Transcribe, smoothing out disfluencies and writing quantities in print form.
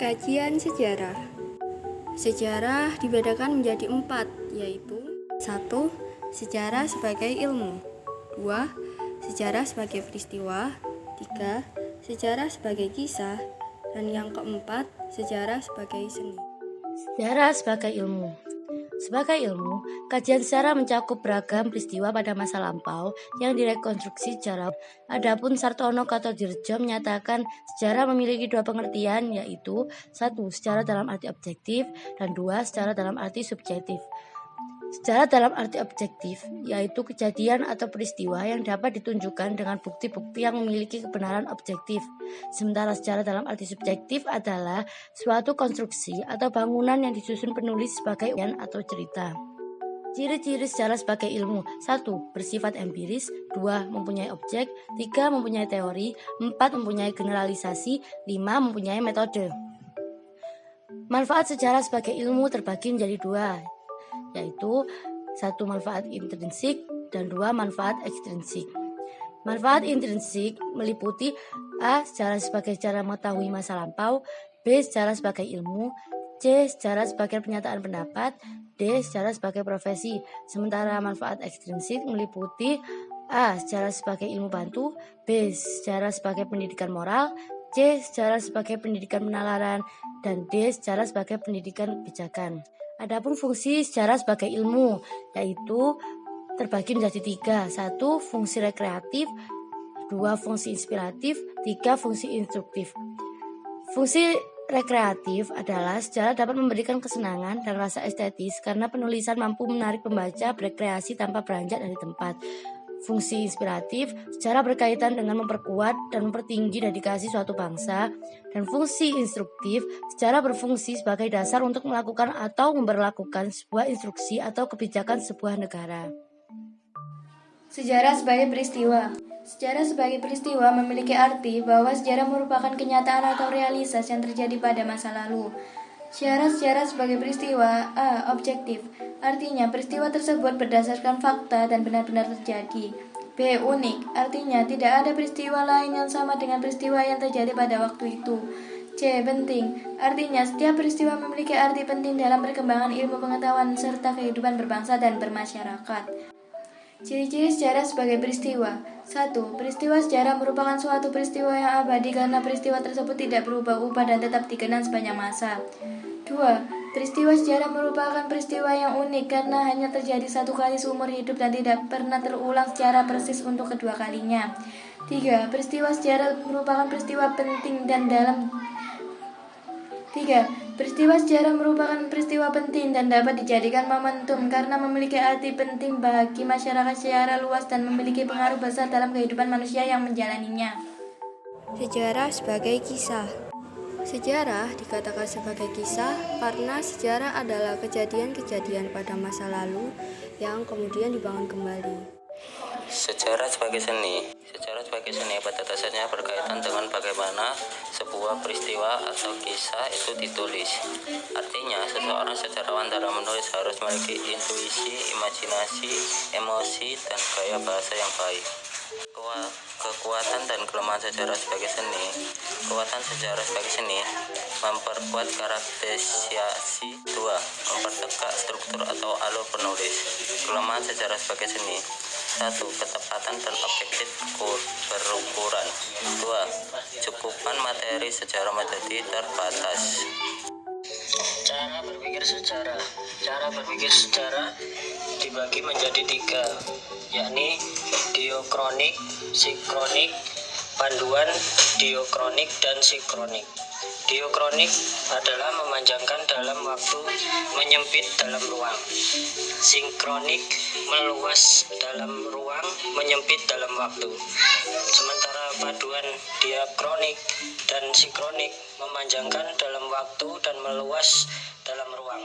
Kajian sejarah. Sejarah dibedakan menjadi 4, yaitu 1. Sejarah sebagai ilmu, 2. Sejarah sebagai peristiwa, 3. Sejarah sebagai kisah, dan yang keempat, sejarah sebagai seni. Sejarah sebagai ilmu. Sebagai ilmu, kajian sejarah mencakup beragam peristiwa pada masa lampau yang direkonstruksi secara. Adapun Sartono Kartodirjo menyatakan sejarah memiliki 2 pengertian, yaitu 1. Sejarah dalam arti objektif, dan 2. Sejarah dalam arti subjektif. Sejarah dalam arti objektif, yaitu kejadian atau peristiwa yang dapat ditunjukkan dengan bukti-bukti yang memiliki kebenaran objektif. Sementara sejarah dalam arti subjektif adalah suatu konstruksi atau bangunan yang disusun penulis sebagai uraian atau cerita. Ciri-ciri sejarah sebagai ilmu: 1. Bersifat empiris, 2. Mempunyai objek, 3. Mempunyai teori, 4. Mempunyai generalisasi, 5. Mempunyai metode. Manfaat sejarah sebagai ilmu terbagi menjadi 2, yaitu 1. Manfaat intrinsik dan 2. Manfaat ekstrinsik. Manfaat intrinsik meliputi A. Sejarah sebagai cara mengetahui masa lampau, B. Sejarah sebagai ilmu, C. Sejarah sebagai pernyataan pendapat, D. Sejarah sebagai profesi. Sementara manfaat ekstrinsik meliputi A. Sejarah sebagai ilmu bantu, B. Sejarah sebagai pendidikan moral, C. Sejarah sebagai pendidikan penalaran, dan D. Sejarah sebagai pendidikan kebijakan. Adapun fungsi sejarah sebagai ilmu, yaitu terbagi menjadi 3. 1. Fungsi rekreatif, 2. Fungsi inspiratif, 3. Fungsi instruktif. Fungsi rekreatif adalah sejarah dapat memberikan kesenangan dan rasa estetis karena penulisan mampu menarik pembaca berekreasi tanpa beranjak dari tempat. Fungsi inspiratif, sejarah berkaitan dengan memperkuat dan mempertinggi dedikasi suatu bangsa. Dan fungsi instruktif, sejarah berfungsi sebagai dasar untuk melakukan atau memberlakukan sebuah instruksi atau kebijakan sebuah negara. Sejarah sebagai peristiwa. Sejarah sebagai peristiwa memiliki arti bahwa sejarah merupakan kenyataan atau realitas yang terjadi pada masa lalu. Syarat sejarah sebagai peristiwa: A. Objektif, artinya peristiwa tersebut berdasarkan fakta dan benar-benar terjadi. B. Unik, artinya tidak ada peristiwa lain yang sama dengan peristiwa yang terjadi pada waktu itu. C. Penting, artinya setiap peristiwa memiliki arti penting dalam perkembangan ilmu pengetahuan serta kehidupan berbangsa dan bermasyarakat. Ciri-ciri sejarah sebagai peristiwa. 1. Peristiwa sejarah merupakan suatu peristiwa yang abadi karena peristiwa tersebut tidak berubah-ubah dan tetap dikenang sepanjang masa. 2. Peristiwa sejarah merupakan peristiwa yang unik karena hanya terjadi satu kali seumur hidup dan tidak pernah terulang secara persis untuk kedua kalinya. 3. Peristiwa sejarah merupakan peristiwa penting dan dapat dijadikan momentum karena memiliki arti penting bagi masyarakat secara luas dan memiliki pengaruh besar dalam kehidupan manusia yang menjalaninya. Sejarah sebagai kisah. Sejarah dikatakan sebagai kisah karena sejarah adalah kejadian-kejadian pada masa lalu yang kemudian dibangun kembali. Sejarah sebagai seni. Sejarah sebagai seni pada dasarnya berkaitan dengan bagaimana sebuah peristiwa atau kisah itu ditulis. Artinya, seseorang sejarawan dalam menulis harus memiliki intuisi, imajinasi, emosi, dan gaya bahasa yang baik. Kekuatan dan kelemahan sejarah sebagai seni. Kekuatan sejarah sebagai seni memperkuat karakterisasi. 2. Mempertegak struktur atau alur penulis. Kelemahan sejarah sebagai seni. 1. Ketepatan dan objektif berukuran. 2. Cukupan materi sejarah menjadi terbatas. Cara berpikir sejarah. Cara berpikir sejarah dibagi menjadi 3, yakni diokronik, sinkronik, panduan diokronik dan sinkronik. Diokronik adalah memanjangkan dalam waktu, menyempit dalam ruang. Sinkronik meluas dalam ruang, menyempit dalam waktu. Sementara paduan diakronik dan sinkronik memanjangkan dalam waktu dan meluas dalam ruang.